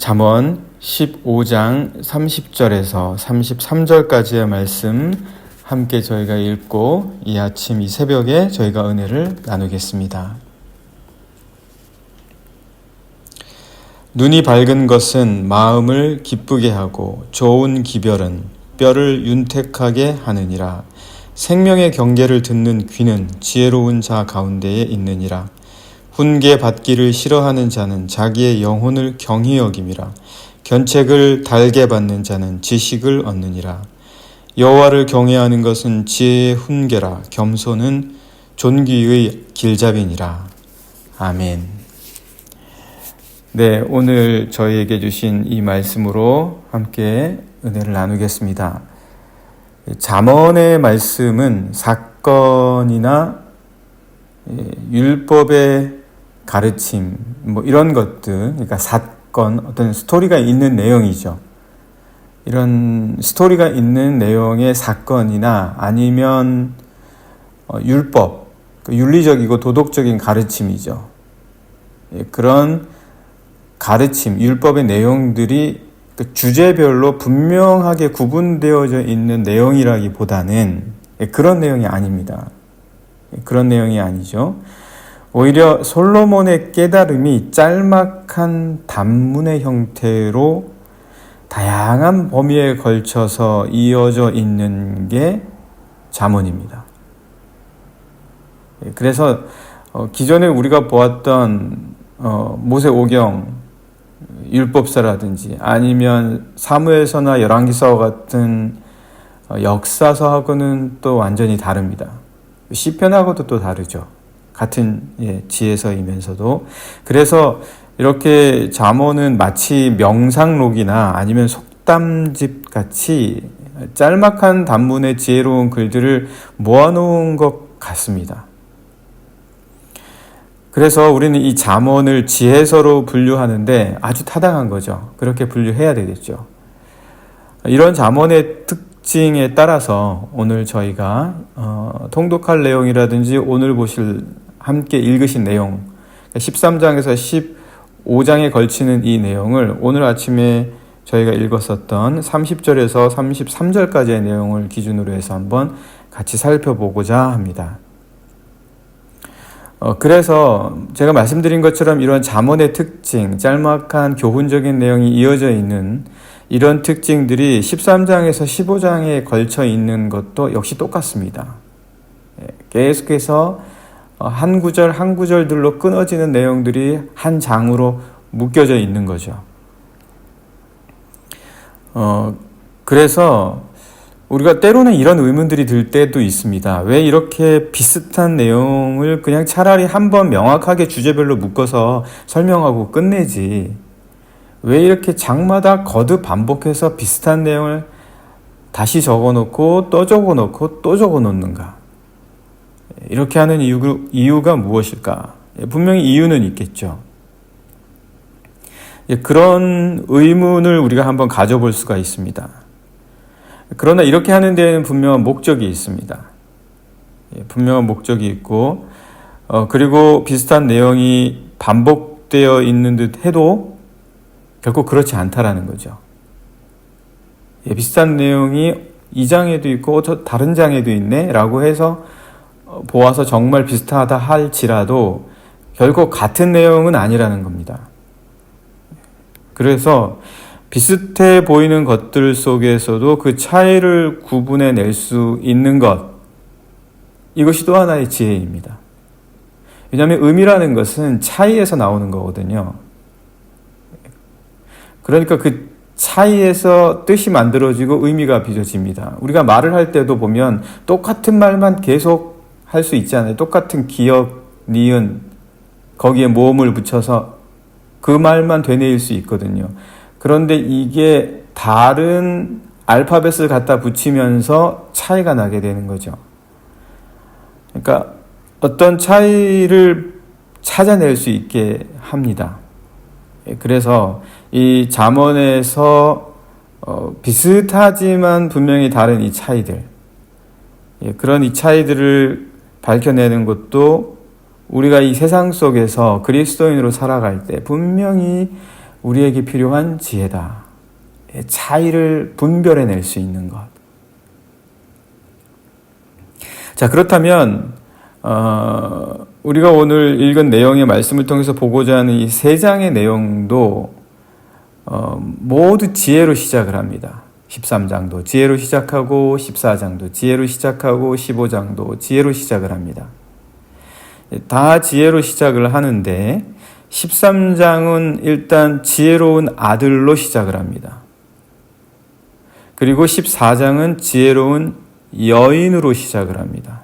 잠언 15장 30절에서 33절까지의 말씀 함께 저희가 읽고 이 아침 이 새벽에 저희가 은혜를 나누겠습니다. 눈이 밝은 것은 마음을 기쁘게 하고 좋은 기별은 뼈를 윤택하게 하느니라. 생명의 경계를 듣는 귀는 지혜로운 자 가운데에 있느니라. 훈계 받기를 싫어하는 자는 자기의 영혼을 경히 여김이라. 견책을 달게 받는 자는 지식을 얻느니라. 여호와를 경외하는 것은 지혜의 훈계라. 겸손은 존귀의 길잡이니라. 아멘. 네, 오늘 저희에게 주신 이 말씀으로 함께 은혜를 나누겠습니다. 잠언의 말씀은 사건이나 율법의 가르침, 이런 것들, 그러니까 사건, 어떤 스토리가 있는 내용이죠. 이런 스토리가 있는 내용의 사건이나 아니면 율법, 윤리적이고 도덕적인 가르침이죠. 그런 가르침, 율법의 내용들이 주제별로 분명하게 구분되어져 있는 내용이라기보다는 그런 내용이 아닙니다. 그런 내용이 아니죠. 오히려 솔로몬의 깨달음이 짤막한 단문의 형태로 다양한 범위에 걸쳐서 이어져 있는 게 잠언입니다. 그래서 기존에 우리가 보았던 모세오경 율법서라든지 아니면 사무엘서나 열왕기서와 같은 역사서하고는 또 완전히 다릅니다. 시편하고도 또 다르죠. 같은 지혜서이면서도. 그래서 이렇게 잠언은 마치 명상록이나 아니면 속담집 같이 짤막한 단문의 지혜로운 글들을 모아놓은 것 같습니다. 그래서 우리는 이 잠언을 지혜서로 분류하는데 아주 타당한 거죠. 그렇게 분류해야 되겠죠. 이런 잠언의 특징에 따라서 오늘 저희가 통독할 내용이라든지 오늘 보실 함께 읽으신 내용 13장에서 15장에 걸치는 이 내용을 오늘 아침에 저희가 읽었었던 30절에서 33절까지의 내용을 기준으로 해서 한번 같이 살펴보고자 합니다. 그래서 제가 말씀드린 것처럼 이런 잠언의 특징, 짤막한 교훈적인 내용이 이어져 있는 이런 특징들이 13장에서 15장에 걸쳐 있는 것도 역시 똑같습니다. 계속해서 한 구절 한 구절들로 끊어지는 내용들이 한 장으로 묶여져 있는 거죠. 그래서 우리가 때로는 이런 의문들이 들 때도 있습니다. 왜 이렇게 비슷한 내용을 그냥 차라리 한번 명확하게 주제별로 묶어서 설명하고 끝내지, 왜 이렇게 장마다 거듭 반복해서 비슷한 내용을 다시 적어놓고 또 적어놓고 또 적어놓는가? 이렇게 하는 이유가 무엇일까? 분명히 이유는 있겠죠. 그런 의문을 우리가 한번 가져볼 수가 있습니다. 그러나 이렇게 하는 데에는 분명한 목적이 있습니다. 분명한 목적이 있고, 그리고 비슷한 내용이 반복되어 있는 듯 해도 결코 그렇지 않다라는 거죠. 비슷한 내용이 이 장에도 있고 다른 장에도 있네 라고 해서 보아서 정말 비슷하다 할지라도 결코 같은 내용은 아니라는 겁니다. 그래서 비슷해 보이는 것들 속에서도 그 차이를 구분해낼 수 있는 것, 이것이 또 하나의 지혜입니다. 왜냐하면 의미라는 것은 차이에서 나오는 거거든요. 그러니까 그 차이에서 뜻이 만들어지고 의미가 빚어집니다. 우리가 말을 할 때도 보면 똑같은 말만 계속 할 수 있잖아요. 똑같은 기역, 니은, 거기에 모음을 붙여서 그 말만 되뇌일 수 있거든요. 그런데 이게 다른 알파벳을 갖다 붙이면서 차이가 나게 되는 거죠. 그러니까 어떤 차이를 찾아낼 수 있게 합니다. 그래서 이 잠언에서 비슷하지만 분명히 다른 이 차이들, 그런 이 차이들을 밝혀내는 것도 우리가 이 세상 속에서 그리스도인으로 살아갈 때 분명히 우리에게 필요한 지혜다. 차이를 분별해낼 수 있는 것. 자, 그렇다면 우리가 오늘 읽은 내용의 말씀을 통해서 보고자 하는 이 세 장의 내용도 모두 지혜로 시작을 합니다. 13장도 지혜로 시작하고 14장도 지혜로 시작하고 15장도 지혜로 시작을 합니다. 다 지혜로 시작을 하는데 13장은 일단 지혜로운 아들로 시작을 합니다. 그리고 14장은 지혜로운 여인으로 시작을 합니다.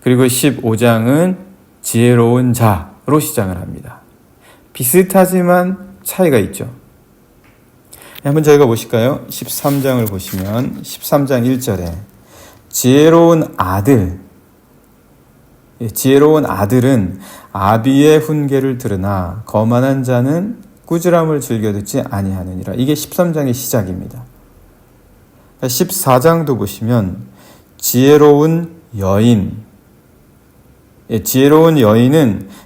그리고 15장은 지혜로운 자로 시작을 합니다. 비슷하지만 차이가 있죠. 한번 저희가 보실까요? 13장을 보시면 13장 1절에 지혜로운 아들은 아비의 훈계를 들으나 거만한 자는 꾸지람을 즐겨 듣지 아니하느니라. 이게 13장의 시작입니다. 14장도 보시면 지혜로운 여인은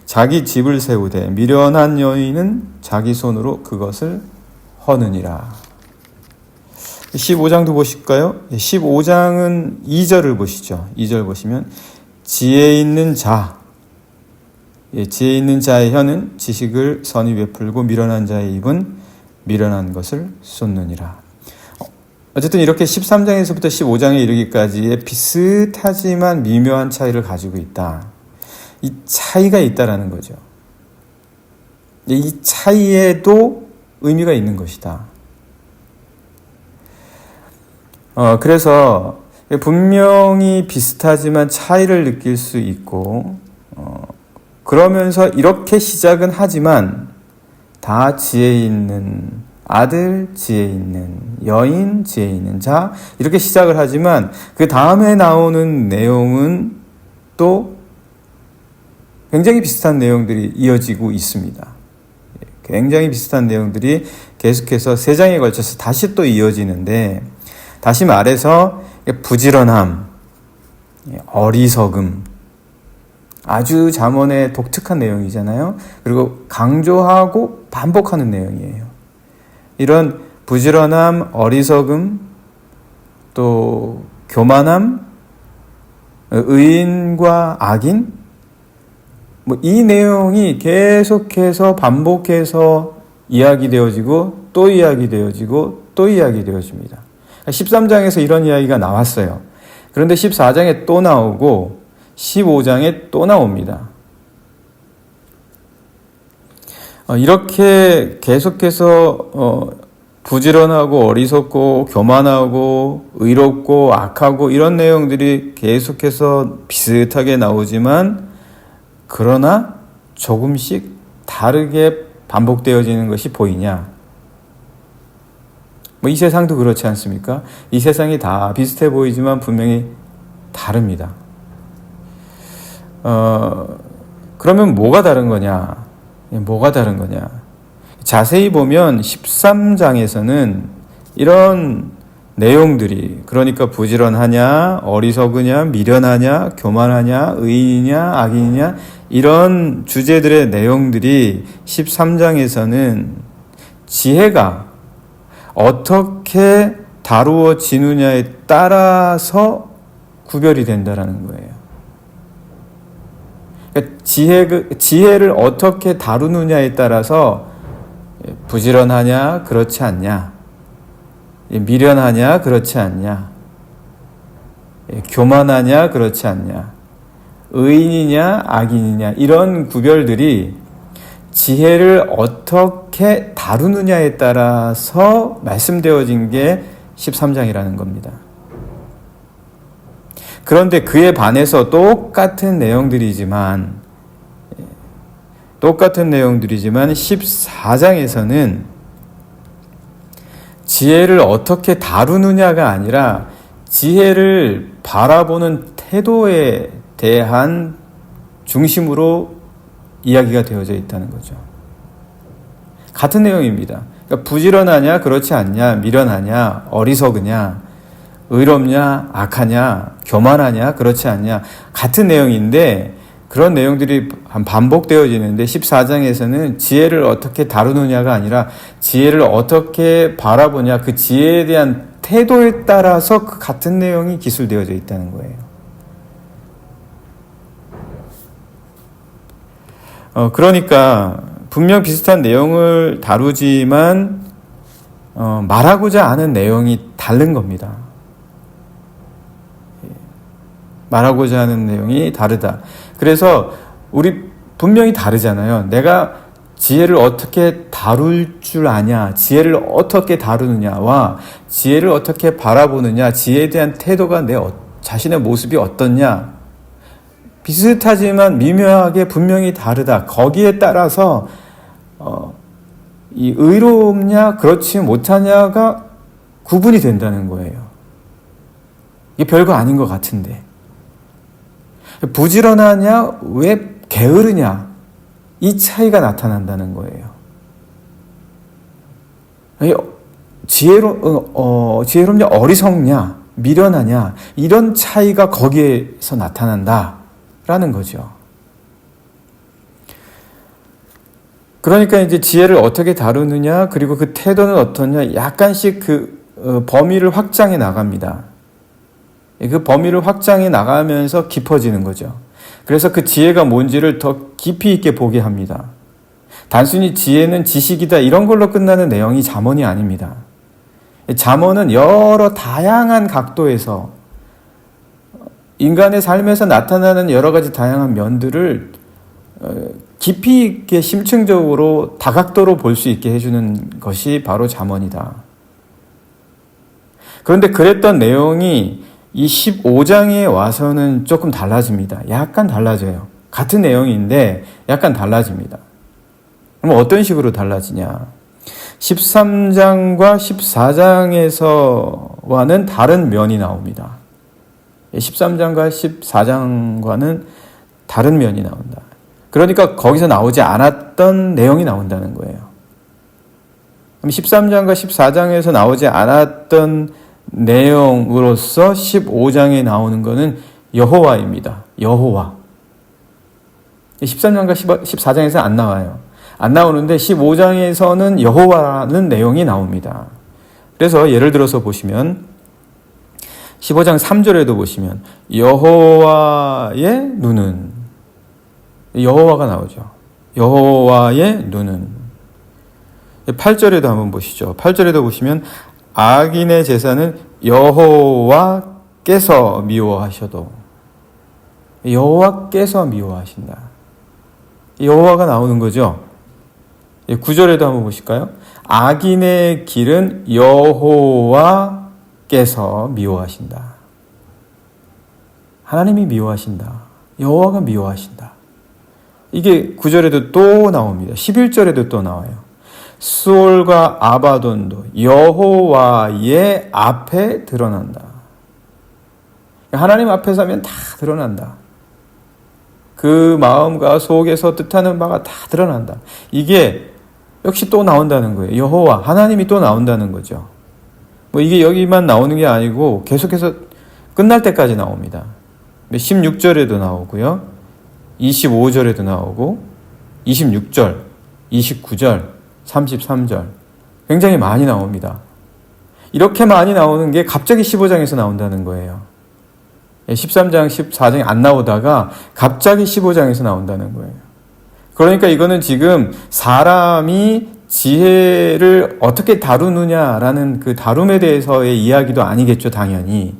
자기 집을 세우되 미련한 여인은 자기 손으로 그것을 허느니라. 15장도 보실까요? 15장은 2절을 보시죠. 2절 보시면 지혜 있는 자의 혀는 지식을 선히 베풀고 미련한 자의 입은 미련한 것을 쏟느니라. 어쨌든 이렇게 13장에서부터 15장에 이르기까지의 비슷하지만 미묘한 차이를 가지고 있다. 이 차이가 있다라는 거죠. 이 차이에도 의미가 있는 것이다. 그래서 분명히 비슷하지만 차이를 느낄 수 있고 그러면서 이렇게 시작은 하지만 다 지혜 있는 아들, 지혜 있는 여인, 지혜 있는 자 이렇게 시작을 하지만 그 다음에 나오는 내용은 또 굉장히 비슷한 내용들이 이어지고 있습니다. 굉장히 비슷한 내용들이 계속해서 세 장에 걸쳐서 다시 또 이어지는데 다시 말해서 부지런함, 어리석음 아주 잠언의 독특한 내용이잖아요. 그리고 강조하고 반복하는 내용이에요. 이런 부지런함, 어리석음, 또 교만함, 의인과 악인 이 내용이 계속해서 반복해서 이야기되어지고 또 이야기되어지고 또 이야기되어집니다. 13장에서 이런 이야기가 나왔어요. 그런데 14장에 또 나오고 15장에 또 나옵니다. 이렇게 계속해서 부지런하고 어리석고 교만하고 의롭고 악하고 이런 내용들이 계속해서 비슷하게 나오지만 그러나 조금씩 다르게 반복되어지는 것이 보이냐? 이 세상도 그렇지 않습니까? 이 세상이 다 비슷해 보이지만 분명히 다릅니다. 그러면 뭐가 다른 거냐? 자세히 보면 13장에서는 이런 내용들이 그러니까 부지런하냐, 어리석으냐, 미련하냐, 교만하냐, 의인이냐, 악인이냐 이런 주제들의 내용들이 13장에서는 지혜가 어떻게 다루어지느냐에 따라서 구별이 된다라는 거예요. 그러니까 지혜를 어떻게 다루느냐에 따라서 부지런하냐, 그렇지 않냐, 미련하냐, 그렇지 않냐, 교만하냐, 그렇지 않냐, 의인이냐, 악인이냐 이런 구별들이 지혜를 어떻게 다루느냐에 따라서 말씀되어진 게 13장이라는 겁니다. 그런데 그에 반해서 똑같은 내용들이지만 14장에서는 지혜를 어떻게 다루느냐가 아니라 지혜를 바라보는 태도에 대한 중심으로 이야기가 되어져 있다는 거죠. 같은 내용입니다. 그러니까 부지런하냐, 그렇지 않냐, 미련하냐, 어리석으냐, 의롭냐, 악하냐, 교만하냐, 그렇지 않냐 같은 내용인데 그런 내용들이 반복되어지는데 14장에서는 지혜를 어떻게 다루느냐가 아니라 지혜를 어떻게 바라보냐, 그 지혜에 대한 태도에 따라서 그 같은 내용이 기술되어져 있다는 거예요. 그러니까 분명 비슷한 내용을 다루지만 말하고자 하는 내용이 다른 겁니다. 말하고자 하는 내용이 다르다. 그래서 우리 분명히 다르잖아요. 내가 지혜를 어떻게 다룰 줄 아냐, 지혜를 어떻게 다루느냐와 지혜를 어떻게 바라보느냐, 지혜에 대한 태도가 내 자신의 모습이 어떻냐, 비슷하지만 미묘하게 분명히 다르다. 거기에 따라서 이 의롭냐 그렇지 못하냐가 구분이 된다는 거예요. 이게 별거 아닌 것 같은데 부지런하냐 왜 게으르냐, 이 차이가 나타난다는 거예요. 지혜롭냐 어리석냐 미련하냐, 이런 차이가 거기에서 나타난다라는 거죠. 그러니까 이제 지혜를 어떻게 다루느냐, 그리고 그 태도는 어떠냐, 약간씩 그 범위를 확장해 나갑니다. 그 범위를 확장해 나가면서 깊어지는 거죠. 그래서 그 지혜가 뭔지를 더 깊이 있게 보게 합니다. 단순히 지혜는 지식이다 이런 걸로 끝나는 내용이 잠언이 아닙니다. 잠언은 여러 다양한 각도에서 인간의 삶에서 나타나는 여러 가지 다양한 면들을 깊이 있게 심층적으로 다각도로 볼 수 있게 해주는 것이 바로 잠언이다. 그런데 그랬던 내용이 이 15장에 와서는 조금 달라집니다. 약간 달라져요. 같은 내용인데 약간 달라집니다. 그럼 어떤 식으로 달라지냐? 13장과 14장에서와는 다른 면이 나옵니다. 13장과 14장과는 다른 면이 나온다. 그러니까 거기서 나오지 않았던 내용이 나온다는 거예요. 그럼 13장과 14장에서 나오지 않았던 내용으로서 15장에 나오는 것은 여호와입니다. 여호와. 13장과 14장에서 안 나와요. 안 나오는데 15장에서는 여호와라는 내용이 나옵니다. 그래서 예를 들어서 보시면 15장 3절에도 보시면 여호와의 눈은, 여호와가 나오죠. 여호와의 눈은. 8절에도 한번 보시죠. 8절에도 보시면 악인의 제사는 여호와께서 미워하셔도, 여호와께서 미워하신다. 여호와가 나오는 거죠. 9절에도 한번 보실까요? 악인의 길은 여호와께서 미워하신다. 하나님이 미워하신다. 여호와가 미워하신다. 이게 9절에도 또 나옵니다. 11절에도 또 나와요. 수올과 아바돈도 여호와의 앞에 드러난다. 하나님 앞에 서면 다 드러난다. 그 마음과 속에서 뜻하는 바가 다 드러난다. 이게 역시 또 나온다는 거예요. 여호와, 하나님이 또 나온다는 거죠. 뭐 이게 여기만 나오는 게 아니고 계속해서 끝날 때까지 나옵니다. 16절에도 나오고요. 25절에도 나오고 26절, 29절, 33절 굉장히 많이 나옵니다. 이렇게 많이 나오는 게 갑자기 15장에서 나온다는 거예요. 13장, 14장이 안 나오다가 갑자기 15장에서 나온다는 거예요. 그러니까 이거는 지금 사람이 지혜를 어떻게 다루느냐라는 그 다룸에 대해서의 이야기도 아니겠죠, 당연히.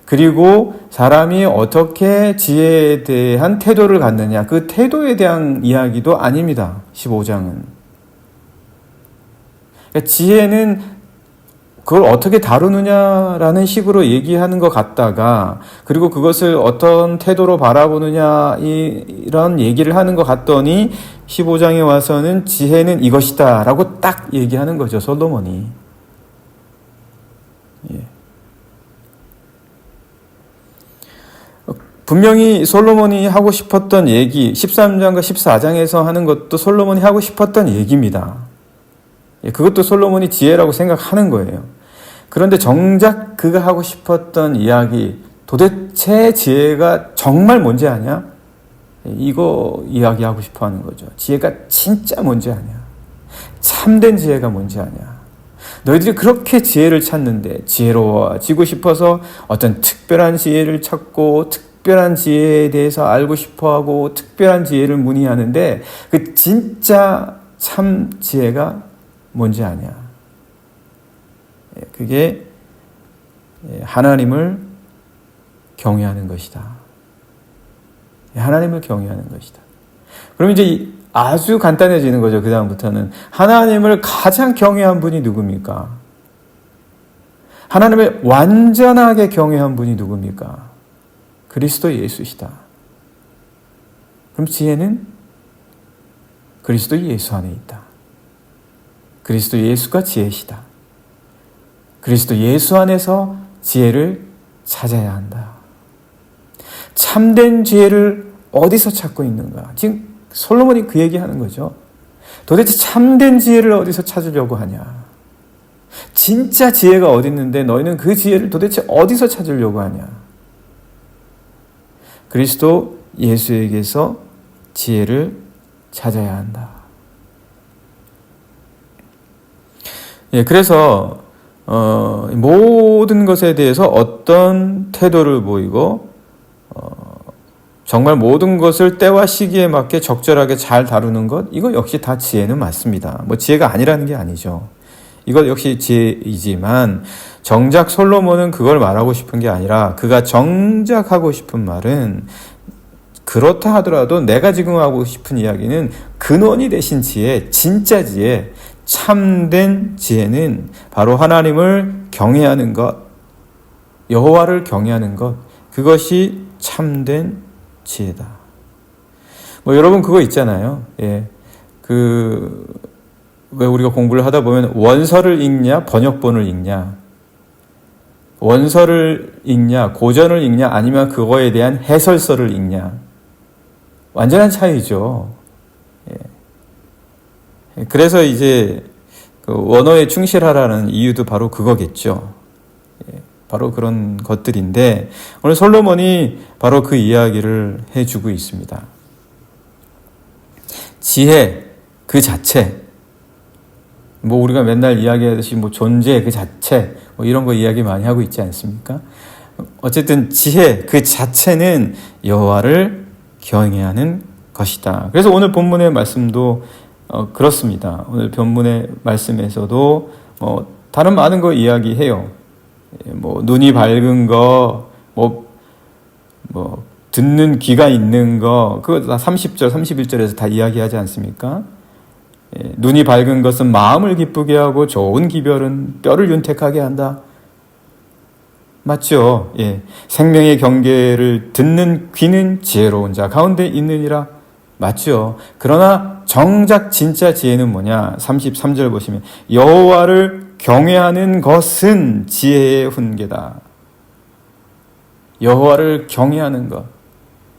그리고 사람이 어떻게 지혜에 대한 태도를 갖느냐, 그 태도에 대한 이야기도 아닙니다, 15장은. 그러니까 지혜는 그걸 어떻게 다루느냐라는 식으로 얘기하는 것 같다가, 그리고 그것을 어떤 태도로 바라보느냐 이런 얘기를 하는 것 같더니 15장에 와서는 지혜는 이것이다 라고 딱 얘기하는 거죠, 솔로몬이. 예. 분명히 솔로몬이 하고 싶었던 얘기, 13장과 14장에서 하는 것도 솔로몬이 하고 싶었던 얘기입니다. 그것도 솔로몬이 지혜라고 생각하는 거예요. 그런데 정작 그가 하고 싶었던 이야기, 도대체 지혜가 정말 뭔지 아냐? 이거 이야기하고 싶어 하는 거죠. 지혜가 진짜 뭔지 아냐? 참된 지혜가 뭔지 아냐? 너희들이 그렇게 지혜를 찾는데 지혜로워지고 싶어서 어떤 특별한 지혜를 찾고 특별한 지혜에 대해서 알고 싶어하고 특별한 지혜를 문의하는데 그 진짜 참 지혜가 뭔지 아냐? 그게 하나님을 경외하는 것이다. 하나님을 경외하는 것이다. 그럼 이제 아주 간단해지는 거죠. 그 다음부터는 하나님을 가장 경외한 분이 누굽니까? 하나님을 완전하게 경외한 분이 누굽니까? 그리스도 예수시다. 그럼 지혜는 그리스도 예수 안에 있다. 그리스도 예수가 지혜시다. 그리스도 예수 안에서 지혜를 찾아야 한다. 참된 지혜를 어디서 찾고 있는가? 지금 솔로몬이 그 얘기하는 거죠. 도대체 참된 지혜를 어디서 찾으려고 하냐? 진짜 지혜가 어디 있는데 너희는 그 지혜를 도대체 어디서 찾으려고 하냐? 그리스도 예수에게서 지혜를 찾아야 한다. 그래서 모든 것에 대해서 어떤 태도를 보이고 정말 모든 것을 때와 시기에 맞게 적절하게 잘 다루는 것, 이거 역시 다 지혜는 맞습니다. 지혜가 아니라는 게 아니죠. 이것 역시 지혜이지만 정작 솔로몬은 그걸 말하고 싶은 게 아니라 그가 정작 하고 싶은 말은 그렇다 하더라도 내가 지금 하고 싶은 이야기는 근원이 되신 지혜, 진짜 지혜, 참된 지혜는 바로 하나님을 경외하는 것, 여호와를 경외하는 것, 그것이 참된 지혜다. 여러분 그거 있잖아요. 왜 우리가 공부를 하다 보면 원서를 읽냐, 번역본을 읽냐, 원서를 읽냐, 고전을 읽냐, 아니면 그거에 대한 해설서를 읽냐. 완전한 차이죠. 그래서 이제 원어에 충실하라는 이유도 바로 그거겠죠. 바로 그런 것들인데 오늘 솔로몬이 바로 그 이야기를 해주고 있습니다. 지혜 그 자체, 우리가 맨날 이야기하듯이 존재 그 자체, 이런 거 이야기 많이 하고 있지 않습니까? 어쨌든 지혜 그 자체는 여호와를 경외하는 것이다. 그래서 오늘 본문의 말씀도 그렇습니다. 오늘 본문의 말씀에서도 다른 많은 거 이야기해요. 눈이 밝은 거, 듣는 귀가 있는 거, 그거 다 30절, 31절에서 다 이야기하지 않습니까? 눈이 밝은 것은 마음을 기쁘게 하고 좋은 기별은 뼈를 윤택하게 한다. 맞죠? 생명의 경계를 듣는 귀는 지혜로운 자 가운데 있느니라. 맞죠? 그러나 정작 진짜 지혜는 뭐냐? 33절 보시면 여호와를 경외하는 것은 지혜의 훈계다. 여호와를 경외하는 것,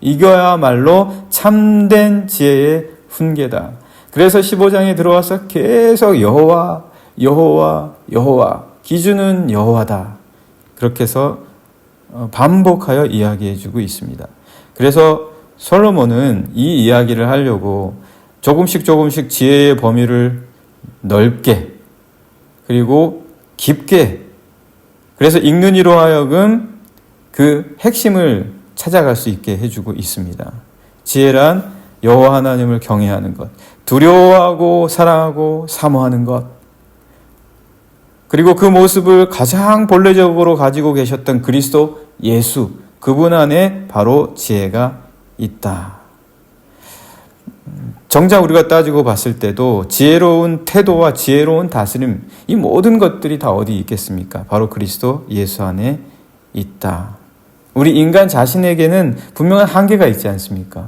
이거야말로 참된 지혜의 훈계다. 그래서 15장에 들어와서 계속 여호와, 여호와, 여호와, 기준은 여호와다. 그렇게 해서 반복하여 이야기해주고 있습니다. 그래서 솔로몬은 이 이야기를 하려고 조금씩 지혜의 범위를 넓게 그리고 깊게, 그래서 읽는 이로 하여금 그 핵심을 찾아갈 수 있게 해주고 있습니다. 지혜란 여호와 하나님을 경외하는 것, 두려워하고 사랑하고 사모하는 것, 그리고 그 모습을 가장 본래적으로 가지고 계셨던 그리스도 예수, 그분 안에 바로 지혜가 있다. 정작 우리가 따지고 봤을 때도 지혜로운 태도와 지혜로운 다스림, 이 모든 것들이 다 어디 있겠습니까? 바로 그리스도 예수 안에 있다. 우리 인간 자신에게는 분명한 한계가 있지 않습니까?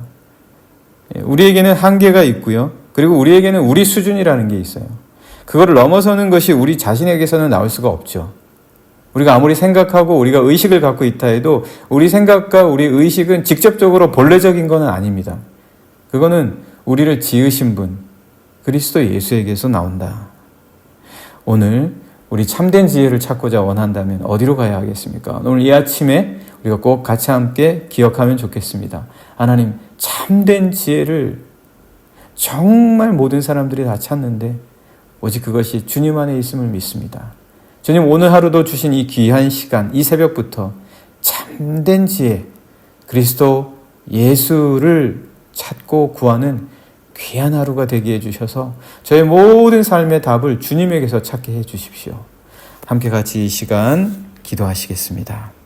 우리에게는 한계가 있고요. 그리고 우리에게는 우리 수준이라는 게 있어요. 그거를 넘어서는 것이 우리 자신에게서는 나올 수가 없죠. 우리가 아무리 생각하고 우리가 의식을 갖고 있다 해도 우리 생각과 우리 의식은 직접적으로 본래적인 건 아닙니다. 그거는 우리를 지으신 분, 그리스도 예수에게서 나온다. 오늘 우리 참된 지혜를 찾고자 원한다면 어디로 가야 하겠습니까? 오늘 이 아침에 우리가 꼭 같이 함께 기억하면 좋겠습니다. 하나님, 참된 지혜를 정말 모든 사람들이 다 찾는데 오직 그것이 주님 안에 있음을 믿습니다. 주님 오늘 하루도 주신 이 귀한 시간, 이 새벽부터 참된 지혜, 그리스도 예수를 찾고 구하는 귀한 하루가 되게 해주셔서 저의 모든 삶의 답을 주님에게서 찾게 해주십시오. 함께 같이 이 시간 기도하시겠습니다.